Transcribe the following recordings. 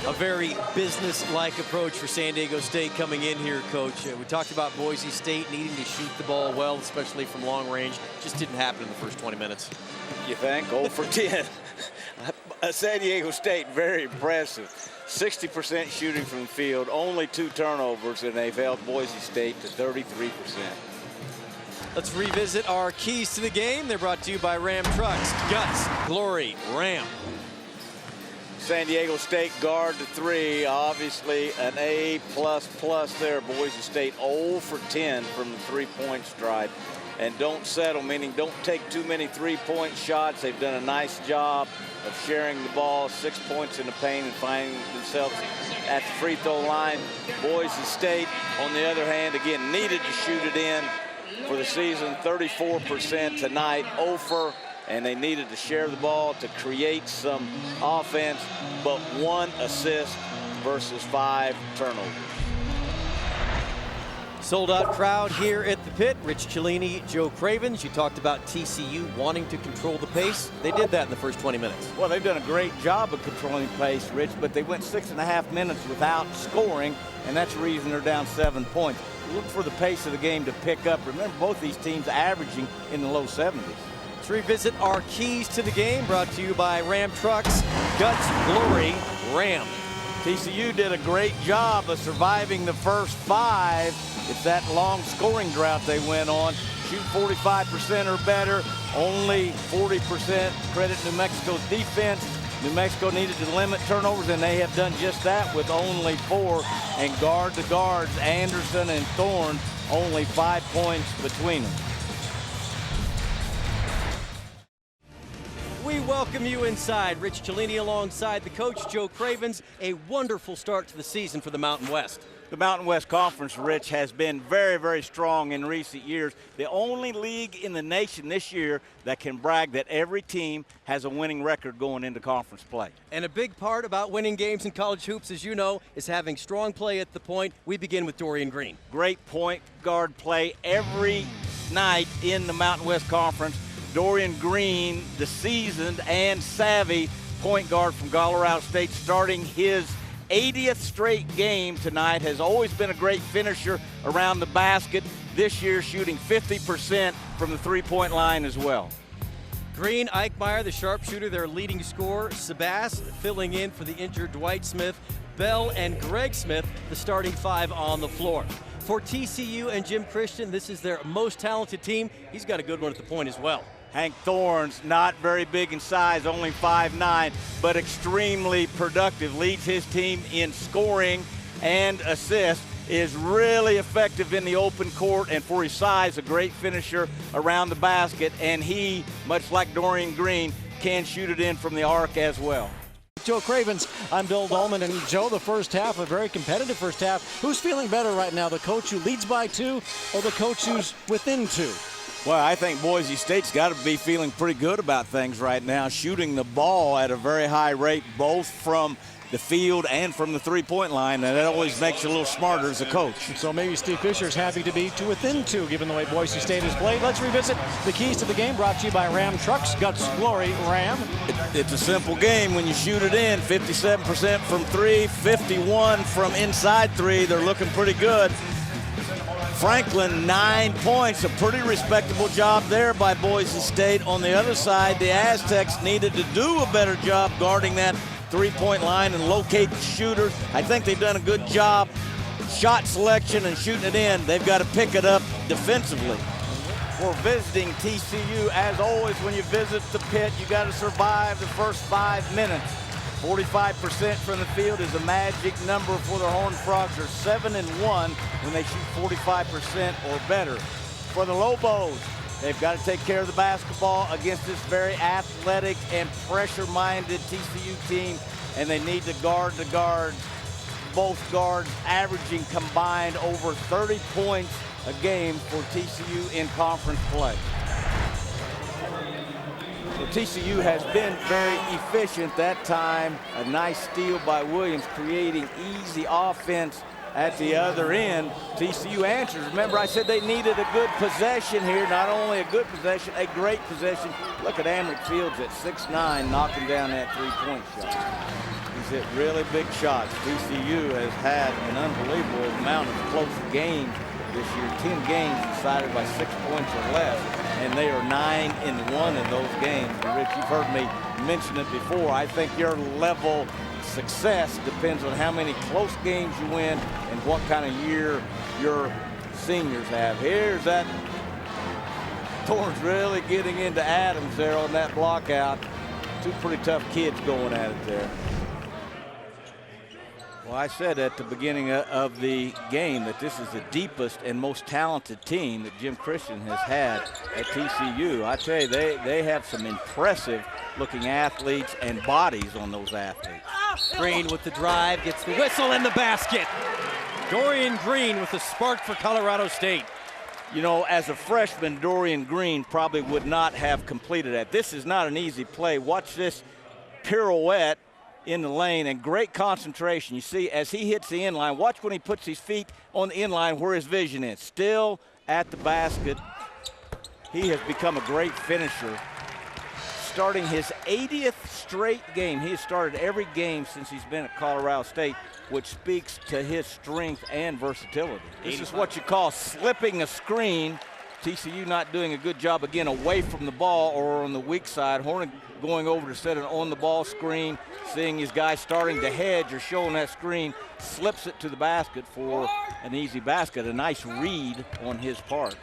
A very business-like approach for San Diego State coming in here, Coach. We talked about Boise State needing to shoot the ball well, especially from long range. Just didn't happen in the first 20 minutes. You think? 0 for 10. San Diego State, very impressive. 60% shooting from the field, only 2 turnovers, and they've held Boise State to 33%. Let's revisit our keys to the game. They're brought to you by Ram Trucks. Guts, glory, Ram. San Diego State guard to 3, obviously an A++ there. Boise State 0 for 10 from the 3-point stripe. And don't settle, meaning don't take too many 3-point shots. They've done a nice job of sharing the ball, 6 points in the paint and finding themselves at the free throw line. Boise State, on the other hand, again, needed to shoot it in for the season, 34% tonight, 0 for, and they needed to share the ball to create some offense, but 1 assist versus 5 turnovers. Sold-out crowd here at the pit. Rich Cellini, Joe Cravens. You talked about TCU wanting to control the pace. They did that in the first 20 minutes. Well, they've done a great job of controlling pace, Rich, but they went 6.5 minutes without scoring, and that's the reason they're down 7 points. Look for the pace of the game to pick up. Remember, both these teams averaging in the low 70s. Let's revisit our keys to the game, brought to you by Ram Trucks. Guts, glory, Ram. TCU did a great job of surviving the first 5. It's that long scoring drought they went on. Shoot 45% or better, only 40% credit New Mexico's defense. New Mexico needed to limit turnovers, and they have done just that with only 4. And guard to guards, Anderson and Thorne, only 5 points between them. We welcome you inside. Rich Cellini alongside the coach, Joe Cravens. A wonderful start to the season for the Mountain West. The Mountain West Conference, Rich, has been very, very strong in recent years. The only league in the nation this year that can brag that every team has a winning record going into conference play. And a big part about winning games in college hoops, as you know, is having strong play at the point. We begin with Dorian Green. Great point guard play every night in the Mountain West Conference. Dorian Green, the seasoned and savvy point guard from Colorado State, starting his 80th straight game tonight, has always been a great finisher around the basket. This year shooting 50% from the 3-point line as well. Green, Eichmeyer, the sharpshooter, their leading scorer. Sebas filling in for the injured Dwight Smith. Bell and Greg Smith, the starting 5 on the floor. For TCU and Jim Christian, this is their most talented team. He's got a good one at the point as well. Hank Thorne's not very big in size, only 5'9", but extremely productive. Leads his team in scoring and assists. Is really effective in the open court, and for his size, a great finisher around the basket. And he, much like Dorian Green, can shoot it in from the arc as well. Joe Cravens, I'm Bill Dolman, and Joe, the first half, a very competitive first half. Who's feeling better right now, the coach who leads by 2 or the coach who's within 2? Well, I think Boise State's got to be feeling pretty good about things right now, shooting the ball at a very high rate, both from the field and from the 3-point line, and that always makes you a little smarter as a coach. So maybe Steve Fisher's happy to be within 2, given the way Boise State has played. Let's revisit the keys to the game, brought to you by Ram Trucks. Guts, glory, Ram. It's a simple game when you shoot it in. 57% from 3, 51 from inside 3. They're looking pretty good. Franklin, 9 points, a pretty respectable job there by Boise State. On the other side, the Aztecs needed to do a better job guarding that 3-point line and locate the shooters. I think they've done a good job shot selection and shooting it in. They've got to pick it up defensively. For visiting TCU, as always, when you visit the pit, you got to survive the first 5 minutes. 45% from the field is a magic number for the Horned Frogs. They're 7-1 when they shoot 45% or better. For the Lobos, they've got to take care of the basketball against this very athletic and pressure-minded TCU team, and they need to guard the guards. Both guards averaging combined over 30 points a game for TCU in conference play. So TCU has been very efficient that time. A nice steal by Williams, creating easy offense at the other end. TCU answers. Remember, I said they needed a good possession here. Not only a good possession, a great possession. Look at Amric Fields at 6'9", knocking down that 3-point shot. He's hit really big shots. TCU has had an unbelievable amount of close games this year. 10 games decided by 6 points or less, and they are 9-1 in those games. And Rich, you've heard me mention it before. I think your level of success depends on how many close games you win and what kind of year your seniors have. Here's that. Thorne's really getting into Adams there on that block out. Two pretty tough kids going at it there. Well, I said at the beginning of the game that this is the deepest and most talented team that Jim Christian has had at TCU. I tell you, they have some impressive looking athletes and bodies on those athletes. Green with the drive, gets the whistle in the basket. Dorian Green with the spark for Colorado State. You know, as a freshman, Dorian Green probably would not have completed that. This is not an easy play. Watch this pirouette in the lane, and great concentration. You see, as he hits the inline, watch when he puts his feet on the inline where his vision is. Still at the basket. He has become a great finisher. Starting his 80th straight game. He has started every game since he's been at Colorado State, which speaks to his strength and versatility. This is what you call slipping a screen. TCU not doing a good job, again, away from the ball or on the weak side. Hornig going over to set an on-the-ball screen, seeing his guy starting to hedge or showing that screen, slips it to the basket for an easy basket. A nice read on his part.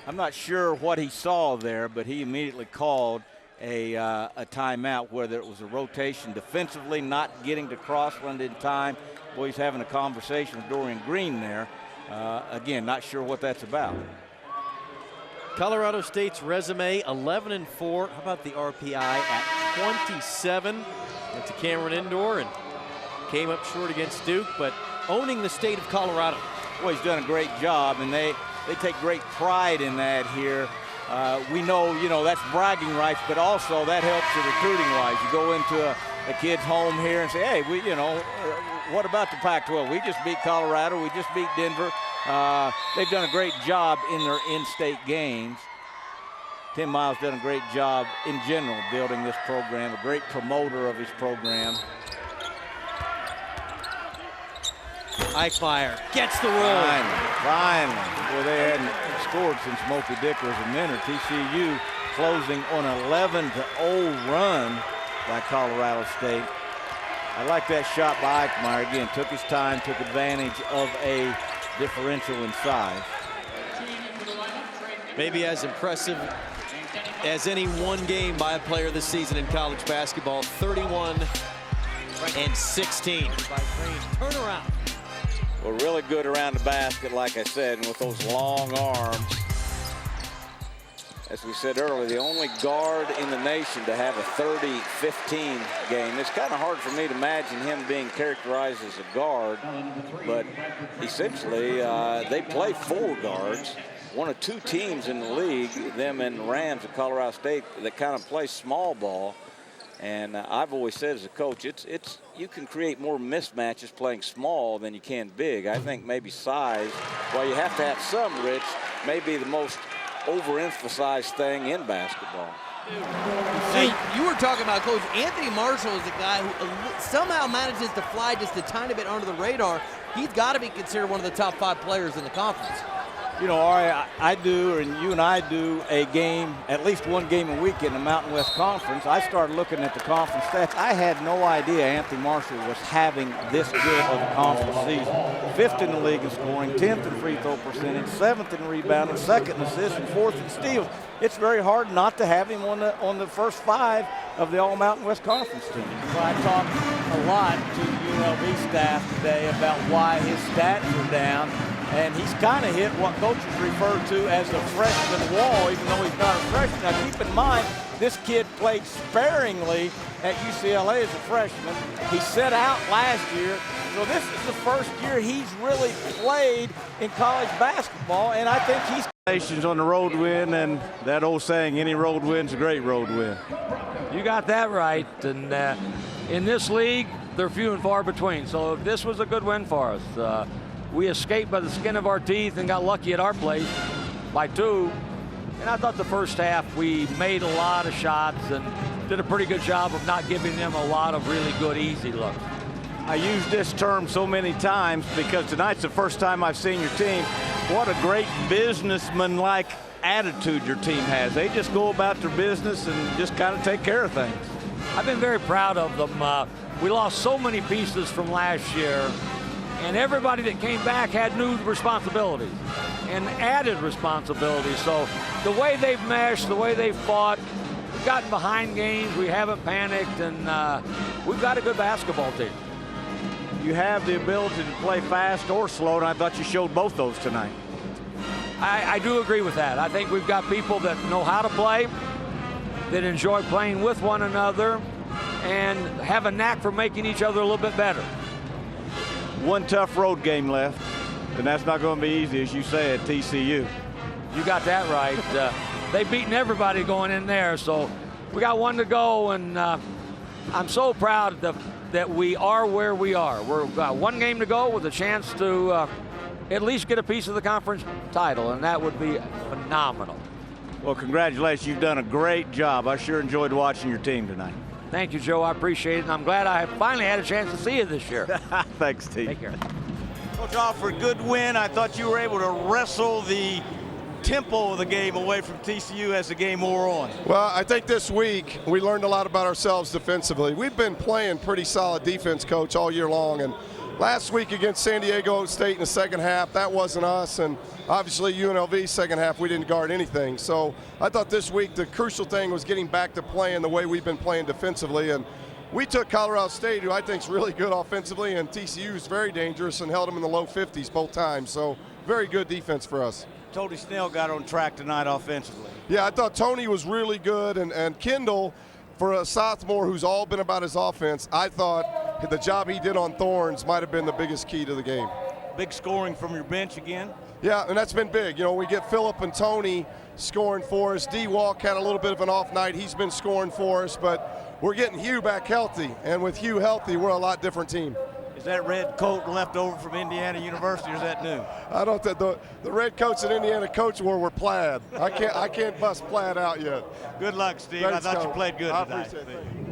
I'm not sure what he saw there, but he immediately called a timeout, whether it was a rotation defensively, not getting to Crossland in time. Boy, he's having a conversation with Dorian Green there. Again, not sure what that's about. Colorado State's resume, 11-4. How about the RPI at 27? Went to Cameron Indoor and came up short against Duke, but owning the state of Colorado. Well, he's done a great job, and they take great pride in that here. We know, you know, that's bragging rights, but also that helps you recruiting-wise. You go into a kid's home here and say, hey, what about the Pac-12? We just beat Colorado. We just beat Denver. They've done a great job in their in-state games. Tim Miles done a great job in general building this program, a great promoter of his program. Eichmeyer gets the roll. Finally. Well, they hadn't scored since Moky Dick was a minute. TCU closing on an 11-0 run by Colorado State. I like that shot by Eichmeyer. Again, took his time, took advantage of a differential in size. Maybe as impressive as any one game by a player this season in college basketball. 31-16 by Green. Turnaround. Well, really good around the basket, like I said, and with those long arms. As we said earlier, the only guard in the nation to have a 30-15 game. It's kind of hard for me to imagine him being characterized as a guard, but essentially they play four guards. One of two teams in the league, them and the Rams of Colorado State, that kind of play small ball. And I've always said as a coach, you can create more mismatches playing small than you can big. I think maybe size, while you have to have some, Rich, may be the most overemphasized thing in basketball. See, you were talking about, Coach, Anthony Marshall is a guy who somehow manages to fly just a tiny bit under the radar. He's got to be considered one of the top 5 players in the conference. You know, I do, and you and I do a game, at least one game a week in the Mountain West Conference. I started looking at the conference stats. I had no idea Anthony Marshall was having this good of a conference season. 5th in the league in scoring, 10th in free throw percentage, 7th in rebounding, 2nd in assists, and 4th in steals. It's very hard not to have him on the first 5 of the All-Mountain West Conference team. So I talked a lot to UNLV staff today about why his stats are down. And he's kind of hit what coaches refer to as the freshman wall, even though he's not a freshman. Now, keep in mind, this kid played sparingly at UCLA as a freshman. He sat out last year. So this is the first year he's really played in college basketball, and I think he's on the road win, and that old saying, any road win's a great road win. You got that right, and in this league, they're few and far between. So this was a good win for us. We escaped by the skin of our teeth and got lucky at our place by 2. And I thought the first half we made a lot of shots, and did a pretty good job of not giving them a lot of really good, easy looks. I use this term so many times because tonight's the first time I've seen your team. What a great businessman-like attitude your team has. They just go about their business and just kind of take care of things. I've been very proud of them. We lost so many pieces from last year, and everybody that came back had new responsibilities and added responsibilities. So the way they've meshed, the way they've fought, we've gotten behind games, we haven't panicked, and we've got a good basketball team. You have the ability to play fast or slow, and I thought you showed both those tonight. I do agree with that. I think we've got people that know how to play, that enjoy playing with one another, and have a knack for making each other a little bit better. One tough road game left, and that's not going to be easy, as you say, at TCU. You got that right. They've beaten everybody going in there, so we got one to go, and I'm so proud that we are where we are. We've got one game to go with a chance to at least get a piece of the conference title, and that would be phenomenal. Well, congratulations. You've done a great job. I sure enjoyed watching your team tonight. Thank you, Joe. I appreciate it, and I'm glad I finally had a chance to see you this year. Thanks, T. Take care. Coach Alford, good win. I thought you were able to wrestle the tempo of the game away from TCU as the game wore on. Well, I think this week we learned a lot about ourselves defensively. We've been playing pretty solid defense, Coach, all year long, and last week against San Diego State in the second half, that wasn't us, and obviously UNLV second half, we didn't guard anything. So I thought this week the crucial thing was getting back to playing the way we've been playing defensively, and we took Colorado State, who I think is really good offensively, and TCU is very dangerous, and held them in the low 50s both times. So very good defense for us. Tony Snell got on track tonight offensively. Yeah, I thought Tony was really good, and Kendall, for a sophomore who's all been about his offense, I thought the job he did on Thorns might have been the biggest key to the game. Big scoring from your bench again? Yeah, and that's been big. You know, we get Phillip and Tony scoring for us. D-Walk had a little bit of an off night. He's been scoring for us, but we're getting Hugh back healthy, and with Hugh healthy, we're a lot different team. Is that red coat left over from Indiana University, or is that new? I don't think the red coats that Indiana coach wore plaid. I can't bust plaid out yet. Good luck, Steve. Thanks, I thought you Coach. played good I tonight. appreciate it.